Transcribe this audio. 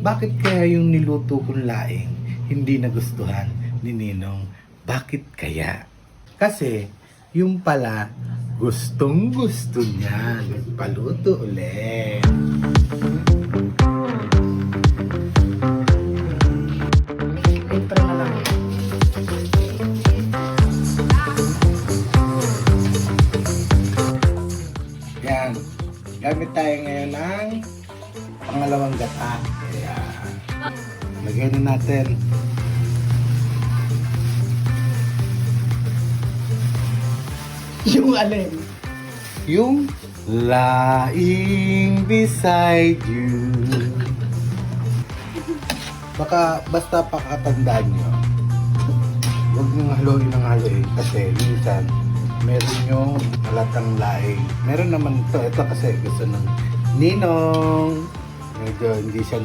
Bakit kaya yung niluto kong laing hindi nagustuhan ni Ninong? Bakit kaya? Kasi yung pala gustong gusto niya. Nagpaluto ulit. Extra na lang. Yan. Gamit tayo ngayon ng pangalawang gata. Ayan. Lagyan na natin. Yung alin? Yung lying beside you. Basta pakatandaan nyo, huwag nyo haluin ng haluin kasi minsan meron yung halatang laing. Meron naman ito kasi gusto ng Ninong. Medyo hindi siya